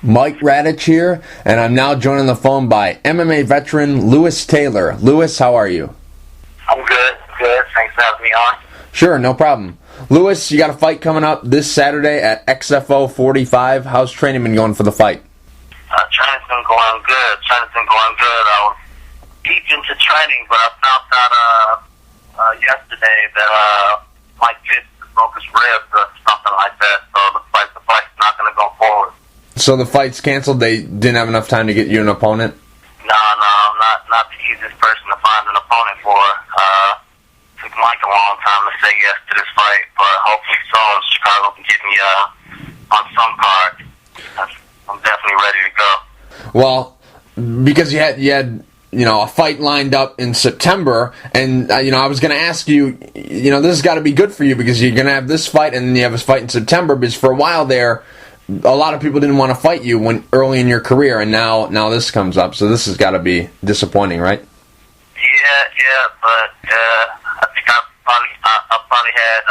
Mike Radich here, and I'm now joined on the phone by MMA Veteran Louis Taylor. Louis, how are you? I'm good. Thanks for having me on. Sure, no problem. Louis, you got a fight coming up this Saturday at XFO 45. How's training been going for the fight? Training's been going good. I was deep into training, but I found out yesterday that Mike Pitts broke his ribs or something like that, so the fight's not going to go forward. So the fight's canceled? They didn't have enough time to get you an opponent? No, I'm not the easiest person to find an opponent for. Took Mike a long time to say yes to this fight, but hopefully soon Chicago can get me on some card. I'm definitely ready to go. Well, because you had a fight lined up in September, and I was going to ask you, this has got to be good for you because you're going to have this fight and then you have a fight in September, because for a while there, a lot of people didn't want to fight you early in your career, and now this comes up, so this has got to be disappointing, right? Yeah, but I think I probably had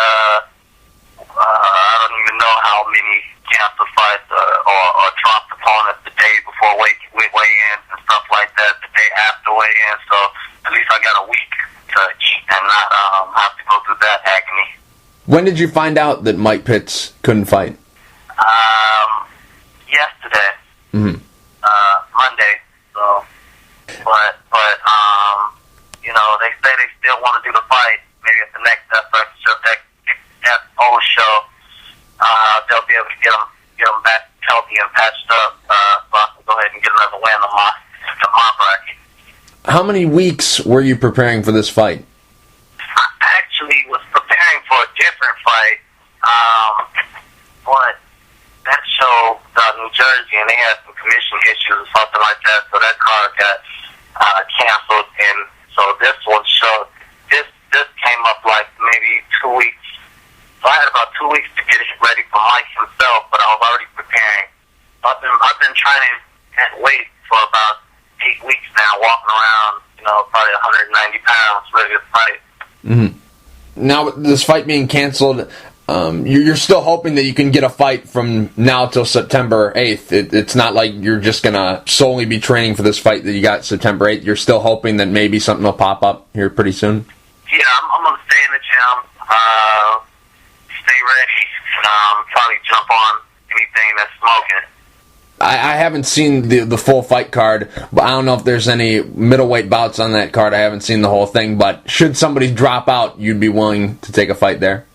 I don't even know how many canceled fights or dropped opponents the day before weigh-ins and stuff like that, the day after weigh-in, so at least I got a week to eat and not have to go through that agony. When did you find out that Mike Pitts couldn't fight? Yesterday. Mm-hmm. Monday. So, but they say they still want to do the fight. Maybe at the next FO show, they'll be able to get them back healthy and patched up. So I can go ahead and get another win on my bracket. How many weeks were you preparing for this fight? I actually was preparing for a different fight, but that show was New Jersey, and they had some commission issues or something like that, so that card got canceled, and so this one showed. This came up like maybe 2 weeks. So I had about 2 weeks to get it ready for Mike himself, but I was already preparing. I've been training at weight for about 8 weeks now, walking around, probably 190 pounds, ready to fight. Mm-hmm. Now, with this fight being canceled, you're still hoping that you can get a fight from now till September 8th. It's not like you're just going to solely be training for this fight that you got September 8th. You're still hoping that maybe something will pop up here pretty soon? Yeah, I'm going to stay in the gym, stay ready, and probably jump on anything that's smoking. I haven't seen the full fight card, but I don't know if there's any middleweight bouts on that card. I haven't seen the whole thing, but should somebody drop out, you'd be willing to take a fight there?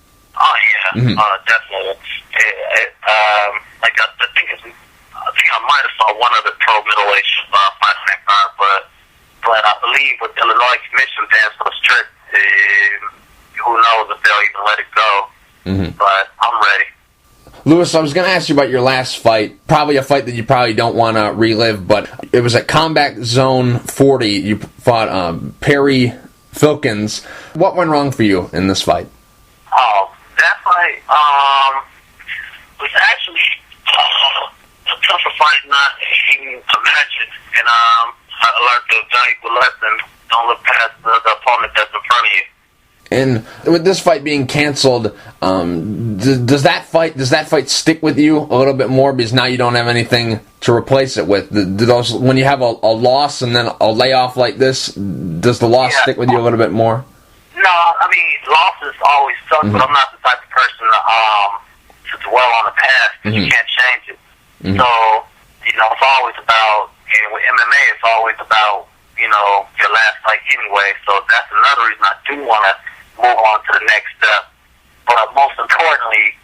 Oh, yeah, Mm-hmm. Definitely. I think I might have saw one of the pro middleweight fights on that card, but I believe with Illinois Commission being so strict, who knows if they'll even let it go. Mm-hmm. But I'm ready. Louis, I was going to ask you about your last fight, probably a fight that you probably don't want to relive, but it was at Combat Zone 40. You fought Perry Filkins. What went wrong for you in this fight? Oh, that fight was actually a tougher fight than I even imagined, and I learned a valuable lesson. Don't look past the opponent that's in front of you. And with this fight being canceled, does that fight stick with you a little bit more because now you don't have anything to replace it with? When you have a loss and then a layoff like this, does the loss stick with you a little bit more? No, I mean, losses always suck, but I'm not the type of person to dwell on the past because you can't change it. Mm-hmm. So, it's always about, and with MMA, it's always about, your last fight anyway. So that's another reason I do want to move on to the next step. But most importantly,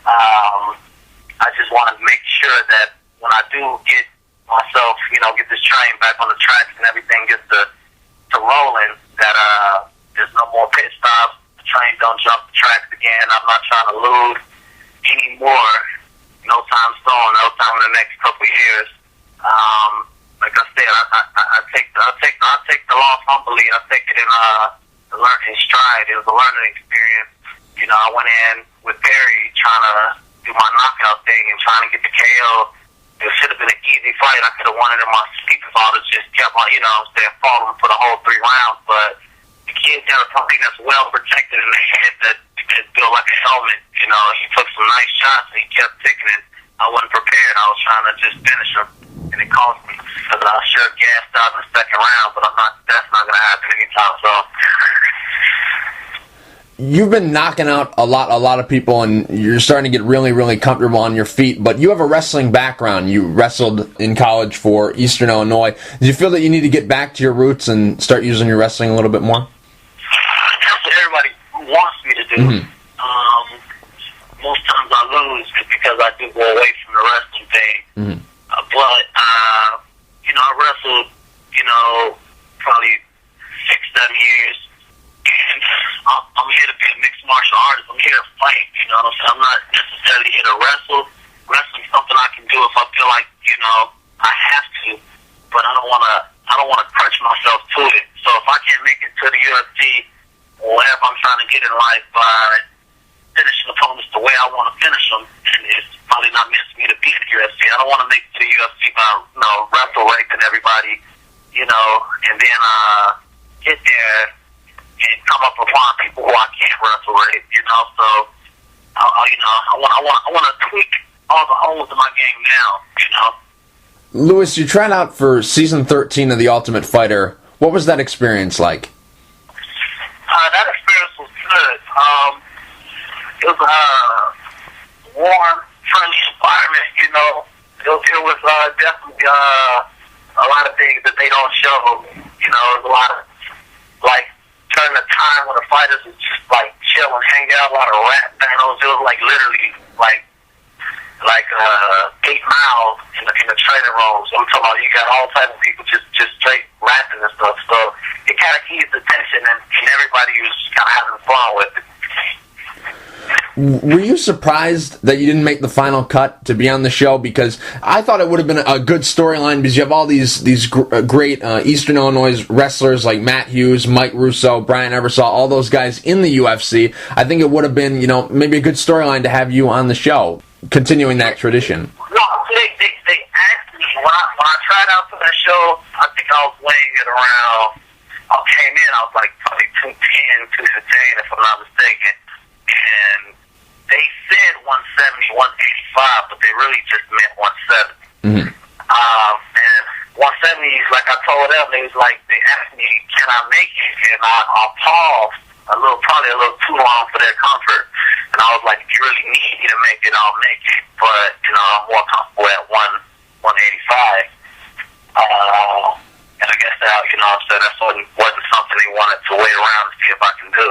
I just want to make sure that when I do get myself, get this train back on the tracks and everything gets to rolling, that there's no more pit stops. The train don't jump the tracks again. I'm not trying to lose anymore. No time soon. No time in the next couple of years. Like I said, I take the loss humbly. I take it in stride. It was a learning experience. I went in with Perry trying to do my knockout thing and trying to get the KO. It should have been an easy fight. I could have won it in my sleep if I would have just kept on, falling for the whole 3 rounds. But the kid got something that's well protected in the head that built like a helmet. He took some nice shots and he kept taking it. I wasn't prepared. I was trying to just finish him, and it cost me because I sure gassed out in the second round. But that's not going to happen anytime soon. You've been knocking out a lot of people, and you're starting to get really, really comfortable on your feet, but you have a wrestling background. You wrestled in college for Eastern Illinois. Do you feel that you need to get back to your roots and start using your wrestling a little bit more? That's what everybody wants me to do. Most times I lose because I do go away from the wrestling thing. But, I wrestled, probably 6-7 years. And I'm here to be a mixed martial artist. I'm here to fight, what I'm saying? I'm not necessarily here to wrestle. Wrestling's something I can do if I feel like, I have to, but I don't wanna crutch myself to it. So if I can't make it to the UFC or whatever I'm trying to get in life by finishing opponents the way I want to finish them, and it's probably not meant for me to be in the UFC. I don't want to make it to the UFC by, wrestle raping everybody, and then get there and come up upon people who I can't wrestle rape, So, I want to tweak all the holes in my game now, Louis, you tried out for season 13 of The Ultimate Fighter. What was that experience like? That experience was good. It was a warm, friendly environment, It was definitely a lot of things that they don't show. It was a lot of, during the time when the fighters would just, chill and hang out, a lot of rap battles. It was, literally, 8 miles in the training rooms. I'm talking about you got all types of people just straight rapping and stuff. So it kind of eased the tension, and everybody was kind of having fun with it. Were you surprised that you didn't make the final cut to be on the show? Because I thought it would have been a good storyline, because you have all these great Eastern Illinois wrestlers like Matt Hughes, Mike Russo, Brian Eversole, all those guys in the UFC. I think it would have been, maybe a good storyline to have you on the show, continuing that tradition. No, they asked me when I tried out for that show. I think I was weighing it around. I came in, I was probably 210, 215, if I'm not mistaken, and they said 170, 185, but they really just meant 170. And 170 is like I told them, they asked me, can I make it? And I paused probably a little too long for their comfort. And I was like, if you really need me to make it, I'll make it. But, I'm more comfortable at 185. And I guess that, that's wasn't something they wanted to wait around to see if I can do.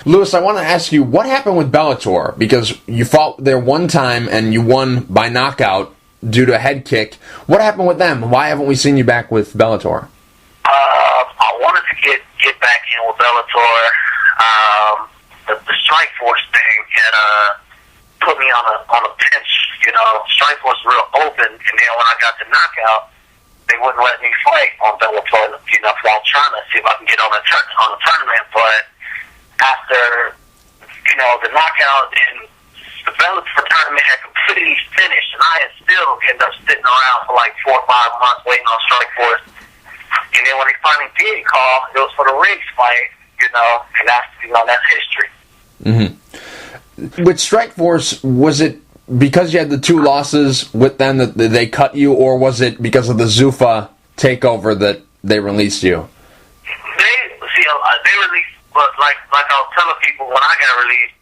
Louis, I want to ask you, what happened with Bellator? Because you fought there one time and you won by knockout due to a head kick. What happened with them? Why haven't we seen you back with Bellator? I wanted to get back in with Bellator. The Strike Force thing had put me on a pinch. Strike Force was real open, and then when I got the knockout, they wouldn't let me fight on Bellator. So I'm trying to see if I can get on a tournament, but after, the knockout and the Bellator tournament had completely finished, and I had still ended up sitting around for 4 or 5 months waiting on Strike Force. And then when they finally did call, it was for the Riggs fight, and that's history. With Strike Force, was it because you had the 2 losses with them that they cut you, or was it because of the Zuffa takeover that they released you? They released, but like I was telling people when I got released,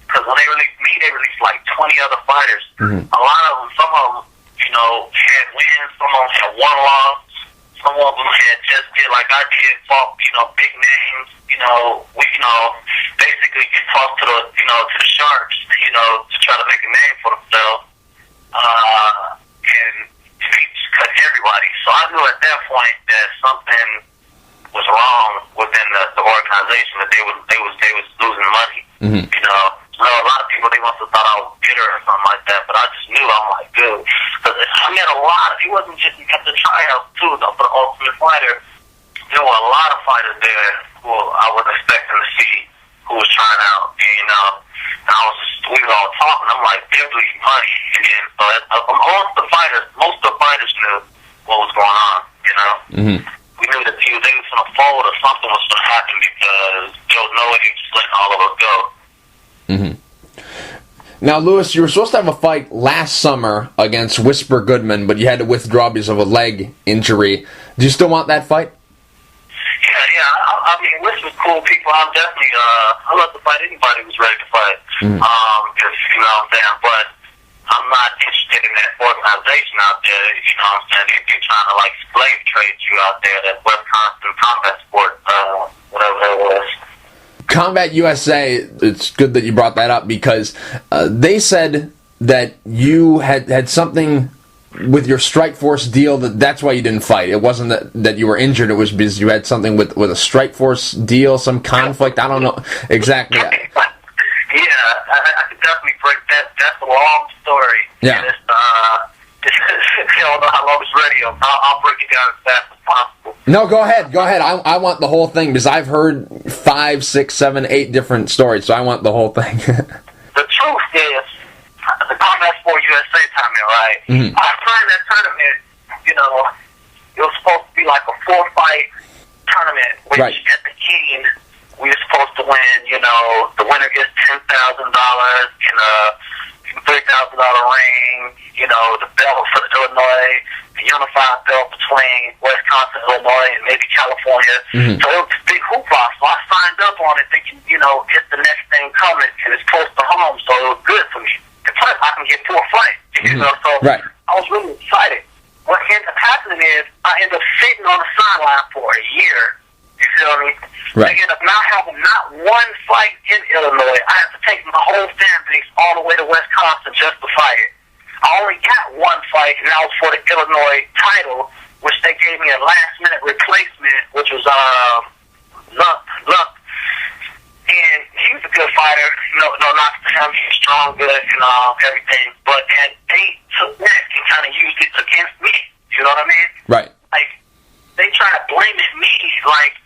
because when they released me, they released 20 other fighters. A lot of them, some of them, had wins, some of them had 1 loss, some of them had just did like I did, fought, big names, we, basically get tossed to the sharks, to try to make a name for themselves, and they just cut everybody. So I knew at that point that something was wrong within the organization, that they was losing money. So a lot of people, they must have thought I was bitter or something like that, but I just knew. I'm like, dude, because I met a lot. It wasn't just at the tryouts too, though, for the Ultimate Fighter. There were a lot of fighters there who I was expecting to see who was trying out, and we were all talking. I'm like, they're losing money, and then most of the fighters knew what was going on. We knew that they was going to fold or something was going to happen, because there was no way they just letting all of us go. Now, Louis, you were supposed to have a fight last summer against Whisper Goodman, but you had to withdraw because of a leg injury. Do you still want that fight? Yeah. I mean, Whisper's cool people. I'm definitely, I love to fight anybody who's ready to fight. Because, you know what I'm saying? But I'm not interested in that organization out there, you know what I'm saying? If you're trying to, like, slave trade you out there, that Wisconsin combat sport, whatever that was. Combat USA, it's good that you brought that up because they said that you had something with your Strikeforce deal that's why you didn't fight. It wasn't that you were injured, it was because you had something with a Strikeforce deal, some conflict. I don't know exactly. Yeah, I could definitely break that. That's a long story. Yeah. And I don't know how long it's radio. I'll break it down as fast as possible. No, go ahead. I want the whole thing because I've heard 5, 6, 7, 8 different stories, so I want the whole thing. The truth is, the Combat Sport USA tournament, right? I signed that tournament, you know, it was supposed to be like a 4-fight tournament, which at the end, we were supposed to win, you know, the winner gets $10,000 and a $3,000 ring, you know, the belt for Illinois, the unified belt between Wisconsin, Illinois, and maybe California. So it was a big hoopla. So I signed up on it thinking, you know, it's the next thing coming, and it's close to home, so it was good for me. And plus, I can get 4 fights, you know, so I was really excited. What ended up happening is I ended up sitting on the sideline for a year. You feel me? I ended up not having not one fight in Illinois. I had to take my whole fan base all the way to Wisconsin just to fight it. I only got one fight, and that was for the Illinois title, which they gave me a last-minute replacement, which was Luck. And he was a good fighter. No, not to him. He was strong, good, and everything. But they took that and kind of used it against me. You know what I mean? Right. Like, they try to blame it me, like,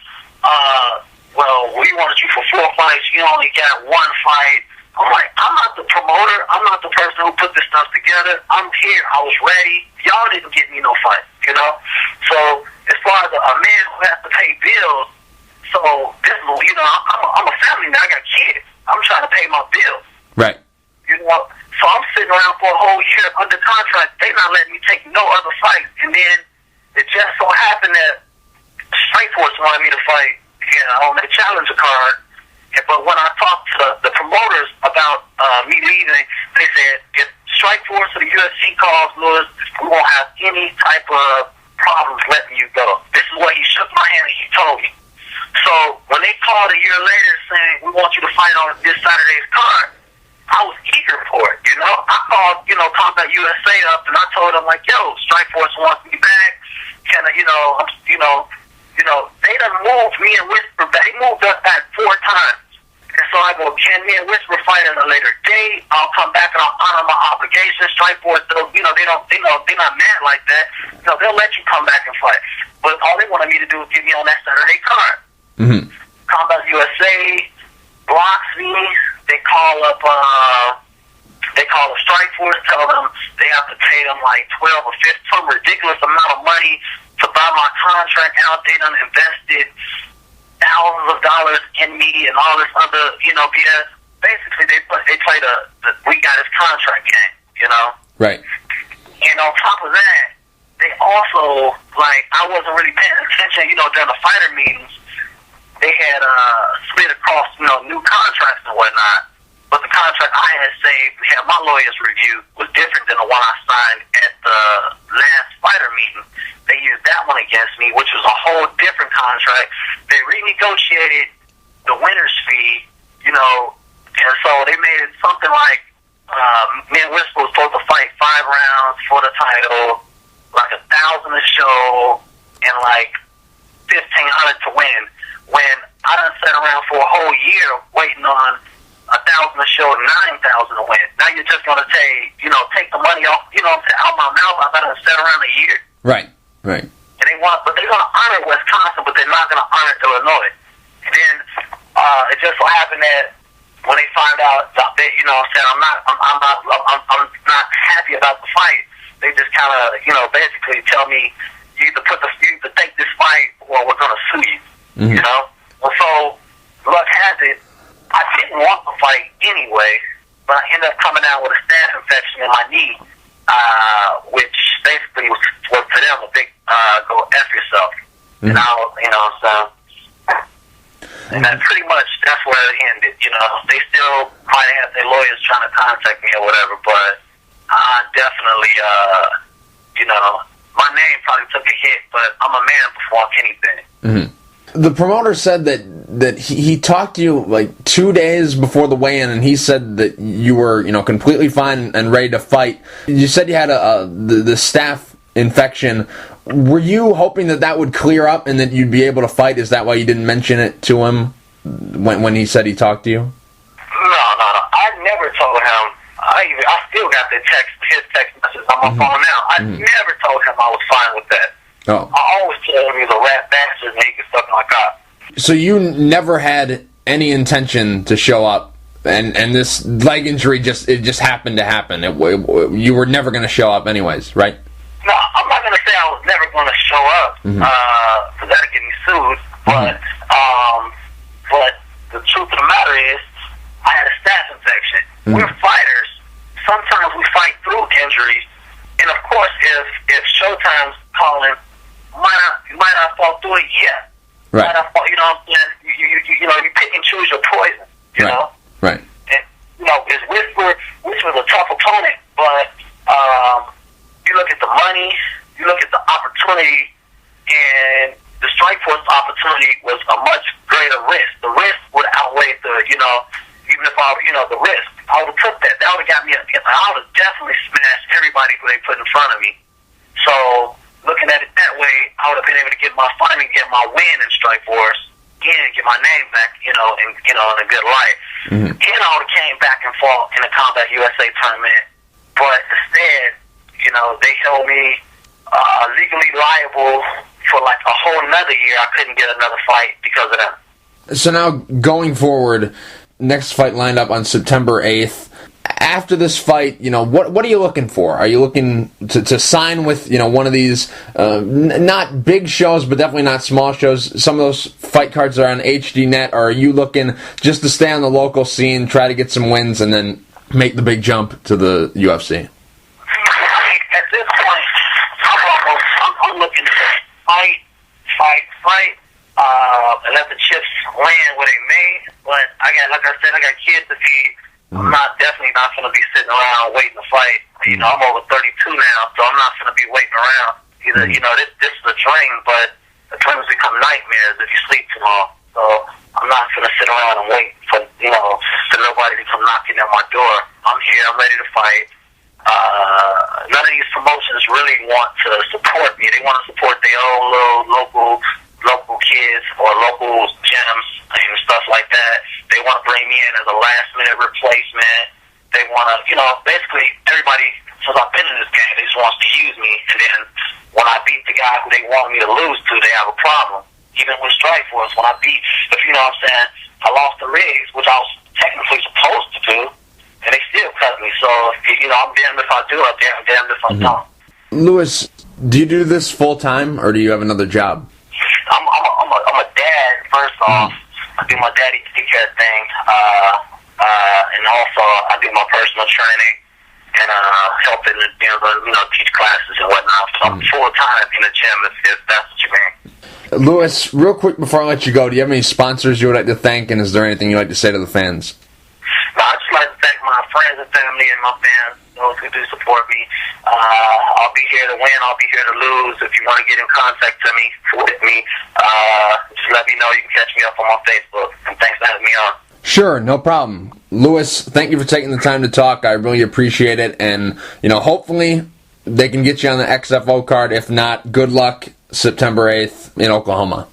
well, we wanted you for 4 fights. You only got 1 fight. I'm like, I'm not the promoter. I'm not the person who put this stuff together. I'm here. I was ready. Y'all didn't get me no fight, you know? So, as far as a man who has to pay bills, so, this is, you know, I'm a family man. I got kids. I'm trying to pay my bills. Right. You know? So, I'm sitting around for a whole year under contract. They not letting me take no other fights. And then, it just so happened that Strikeforce wanted me to fight, you know, on the challenger card. But when I talked to the promoters about me leaving, they said, if Strikeforce or the UFC calls, Louis, we won't have any type of problems letting you go. This is what he shook my hand and he told me. So when they called a year later saying, we want you to fight on this Saturday's card, I was eager for it, you know. I called, you know, Combat USA up and I told them, like, yo, Strikeforce wants me back. Can I, you know, they done moved me and Whisper back. They moved us back 4 times. And so I go, can me and Whisper fight at a later date? I'll come back and I'll honor my obligations. Strikeforce, you know, they're not mad like that. You know, they'll let you come back and fight. But all they wanted me to do was get me on that Saturday card. Combat USA blocks me. They call up Strikeforce, tell them they have to pay them like 12 or 15, some ridiculous amount of money to buy my contract out. They done invested thousands of dollars in me and all this other, you know, BS. Basically, they play the we got his contract game, you know? Right. And on top of that, they also, like, I wasn't really paying attention, you know, during the fighter meetings. They had slid across, you know, new contracts and whatnot. But the contract I had saved, had my lawyers review, was different than the one I signed at the last fighter meeting. They used that one against me, which was a whole different contract. They renegotiated the winner's fee, you know, and so they made it something like me and Whisper was supposed to fight 5 rounds for the title, like $1,000 a show, and like $1,500 to win. When I done sat around for a whole year waiting on $1,000 a show, $9,000 to win. Now you're just gonna take the money off, you know, out my mouth. I done sat around a year. Right. And but they're gonna honor Wisconsin, but they're not gonna honor Illinois. And then it just so happened that when they find out that, you know, said I'm not happy about the fight, they just kind of, you know, basically tell me you either take this fight or we're gonna sue you. You know? Well, so luck has it, I didn't want the fight anyway, but I ended up coming out with a staph infection in my knee, which basically was to them a big go F yourself. And and that's pretty much, that's where it ended. They still might have their lawyers trying to contact me or whatever, but I definitely, my name probably took a hit, but I'm a man before anything. The promoter said that he talked to you like 2 days before the weigh-in, and he said that you were completely fine and ready to fight. You said you had the staph infection. Were you hoping that would clear up and that you'd be able to fight? Is that why you didn't mention it to him when he said he talked to you? No. I never told him. I still got his text messages on my phone now. I never told him I was fine with that. Oh. I always told him he was a rat bastard and he could suck my cock. So you never had any intention to show up, and this leg injury just happened to happen. You were never going to show up anyways, right? No, I'm not going to say I was never going to show up, because that'd get me sued. But the truth of the matter is, I had a staph infection. We're fighters. Sometimes we fight through injuries, and of course, if Showtime's calling, you might not fall through it yet. Right. Might not fall, you know what I'm saying? You pick and choose your poison. You know. Right. And which was a tough opponent, but you look at the money, you look at the opportunity, and the Strikeforce opportunity was a much greater risk. The risk would outweigh even if the risk. I would have took that. That would have got me. I would have definitely smashed everybody who they put in front of me. So looking at it that way, I would have been able to get my win in Strikeforce and get my name back, in a good light. And I would have came back and fought in the Combat USA tournament. But instead, they held me legally liable for like a whole nother year. I couldn't get another fight because of that. So now, going forward, next fight lined up on September 8th. After this fight, what are you looking for? Are you looking to sign with, one of these, not big shows, but definitely not small shows? Some of those fight cards are on HDNet, or are you looking just to stay on the local scene, try to get some wins, and then make the big jump to the UFC? At this point, I'm looking to fight, and let the chips land where they may. But like I said, I got kids to feed. I'm definitely not going to be sitting around waiting to fight. I'm over 32 now, so I'm not going to be waiting around. This is a dream, but the dreams become nightmares if you sleep too long. So I'm not going to sit around and wait for nobody to come knocking at my door. I'm here. I'm ready to fight. None of these promotions really want to support me. They want to support their own little local kids or local gyms and stuff like that. They want to bring me in as a last-minute replacement. They want to, basically everybody, since I've been in this game, they just wants to use me. And then when I beat the guy who they want me to lose to, they have a problem. Even with Strikeforce, when I beat, I lost the Riggs, which I was technically supposed to do, and they still cut me. So, I'm damned if I do, I'm damned if I don't. Louis, do you do this full-time, or do you have another job? I'm a dad, first off. I do my daddy care thing, and also I do my personal training and helping teach classes and whatnot. So I'm full time in the gym if that's what you mean. Louis, real quick before I let you go, do you have any sponsors you would like to thank, and is there anything you'd like to say to the fans? No, I'd just like to thank my friends and family and my fans, those who do support me. I'll be here to win. I'll be here to lose. If you want to get in contact with me, just let me know. You can catch me up on my Facebook. And thanks for having me on. Sure, no problem. Louis, thank you for taking the time to talk. I really appreciate it. And, hopefully they can get you on the XFO card. If not, good luck September 8th in Oklahoma.